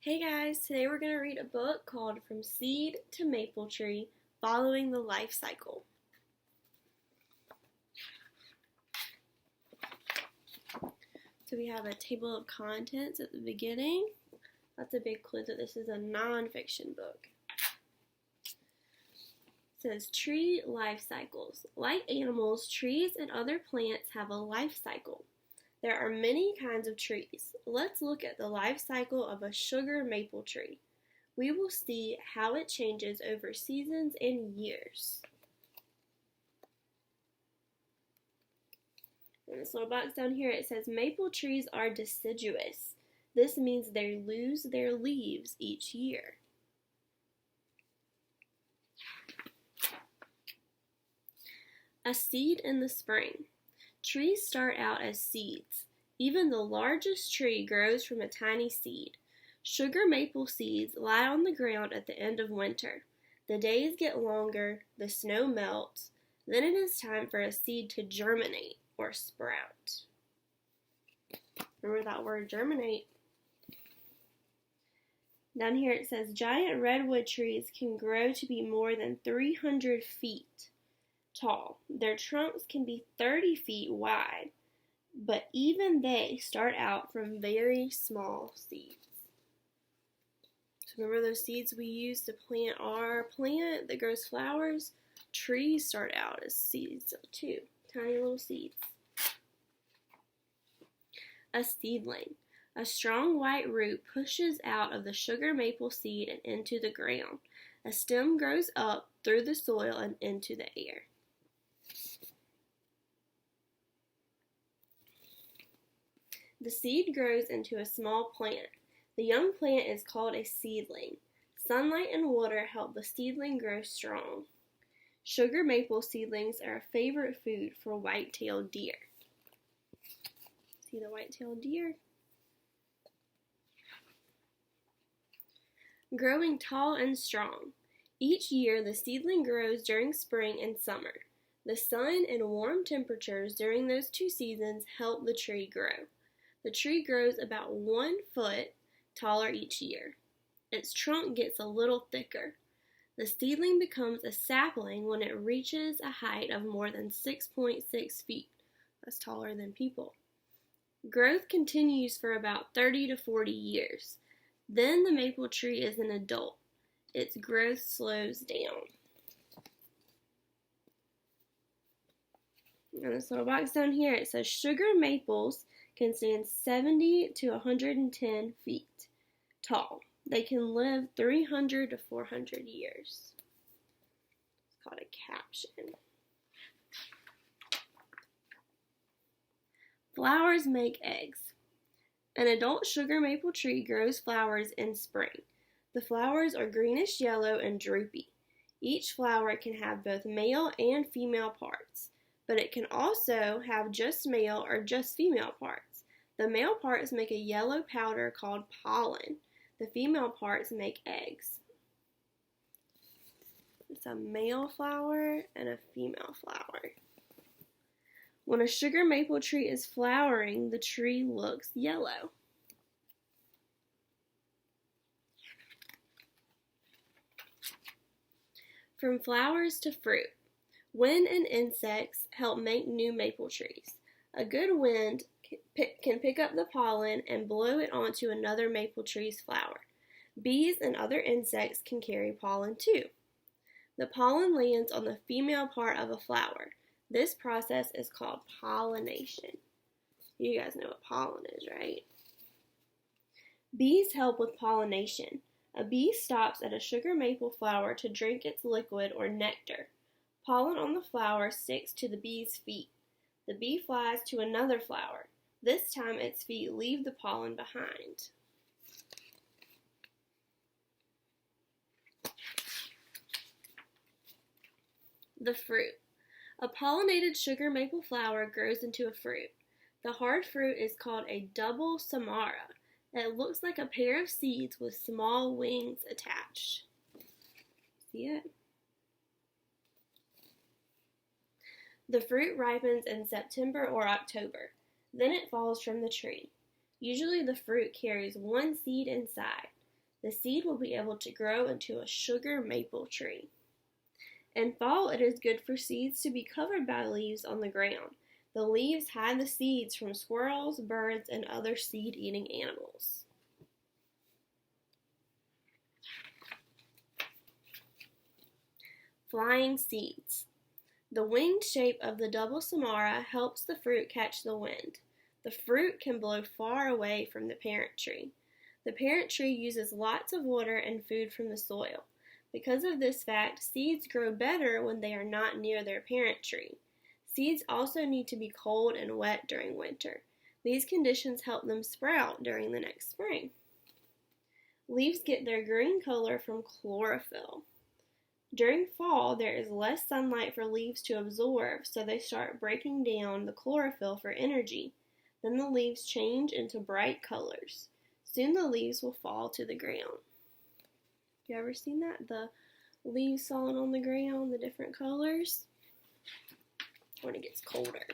Hey guys, today we're going to read a book called From Seed to Maple Tree, Following the Life Cycle. So we have a table of contents at the beginning. That's a big clue that this is a nonfiction book. It says tree life cycles. Like animals, trees and other plants have a life cycle. There are many kinds of trees. Let's look at the life cycle of a sugar maple tree. We will see how it changes over seasons and years. In this little box down here, it says maple trees are deciduous. This means they lose their leaves each year. A seed in the spring. Trees start out as seeds. Even the largest tree grows from a tiny seed. Sugar maple seeds lie on the ground at the end of winter. The days get longer, the snow melts, then it is time for a seed to germinate or sprout. Remember that word, germinate. Down here it says giant redwood trees can grow to be more than 300 feet tall. Their trunks can be 30 feet wide, but even they start out from very small seeds. So remember those seeds we use to plant our plant that grows flowers? Trees start out as seeds too, tiny little seeds. A seedling. A strong white root pushes out of the sugar maple seed and into the ground. A stem grows up through the soil and into the air. The seed grows into a small plant. The young plant is called a seedling. Sunlight and water help the seedling grow strong. Sugar maple seedlings are a favorite food for white-tailed deer. See the white-tailed deer? Growing tall and strong. Each year, the seedling grows during spring and summer. The sun and warm temperatures during those two seasons help the tree grow. The tree grows about 1 foot taller each year. Its trunk gets a little thicker. The seedling becomes a sapling when it reaches a height of more than 6.6 feet. That's taller than people. Growth continues for about 30 to 40 years. Then the maple tree is an adult. Its growth slows down. In this little box down here, it says sugar maples can stand 70 to 110 feet tall. They can live 300 to 400 years. It's called a caption. Flowers make eggs. An adult sugar maple tree grows flowers in spring. The flowers are greenish yellow and droopy. Each flower can have both male and female parts, but it can also have just male or just female parts. The male parts make a yellow powder called pollen. The female parts make eggs. It's a male flower and a female flower. When a sugar maple tree is flowering, the tree looks yellow. From flowers to fruit. Wind and insects help make new maple trees. A good wind can pick up the pollen and blow it onto another maple tree's flower. Bees and other insects can carry pollen too. The pollen lands on the female part of a flower. This process is called pollination. You guys know what pollen is, right? Bees help with pollination. A bee stops at a sugar maple flower to drink its liquid or nectar. Pollen on the flower sticks to the bee's feet. The bee flies to another flower. This time its feet leave the pollen behind. The fruit. A pollinated sugar maple flower grows into a fruit. The hard fruit is called a double samara. It looks like a pair of seeds with small wings attached. See it? The fruit ripens in September or October. Then it falls from the tree. Usually the fruit carries one seed inside. The seed will be able to grow into a sugar maple tree. In fall, it is good for seeds to be covered by leaves on the ground. The leaves hide the seeds from squirrels, birds, and other seed-eating animals. Flying seeds. The winged shape of the double samara helps the fruit catch the wind. The fruit can blow far away from the parent tree. The parent tree uses lots of water and food from the soil. Because of this fact, seeds grow better when they are not near their parent tree. Seeds also need to be cold and wet during winter. These conditions help them sprout during the next spring. Leaves get their green color from chlorophyll. During fall, there is less sunlight for leaves to absorb, so they start breaking down the chlorophyll for energy. Then the leaves change into bright colors. Soon the leaves will fall to the ground. You ever seen that? The leaves falling on the ground, the different colors? When it gets colder.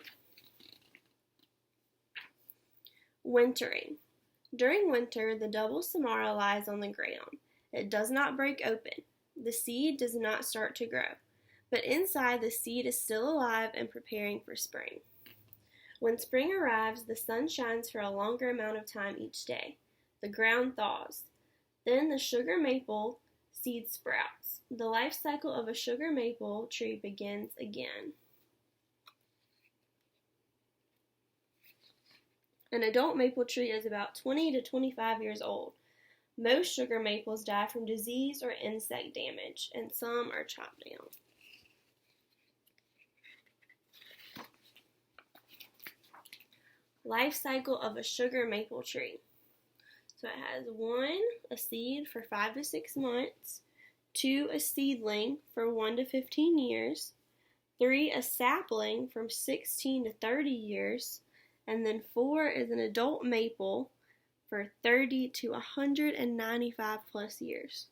Wintering. During winter, the double samara lies on the ground. It does not break open. The seed does not start to grow, but inside the seed is still alive and preparing for spring. When spring arrives, the sun shines for a longer amount of time each day. The ground thaws. Then the sugar maple seed sprouts. The life cycle of a sugar maple tree begins again. An adult maple tree is about 20 to 25 years old. Most sugar maples die from disease or insect damage, and some are chopped down. Life cycle of a sugar maple tree. So it has 1, a seed for 5 to 6 months, 2, a seedling for 1 to 15 years, 3, a sapling from 16 to 30 years, and then 4 is an adult maple for 30 to 195 plus years.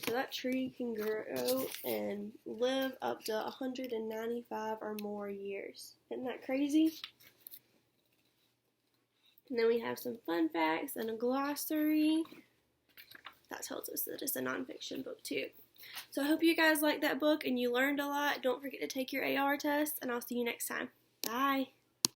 So that tree can grow and live up to 195 or more years. Isn't that crazy? And then we have some fun facts and a glossary. That tells us that it's a nonfiction book too. So I hope you guys liked that book and you learned a lot. Don't forget to take your AR test, and I'll see you next time. Bye.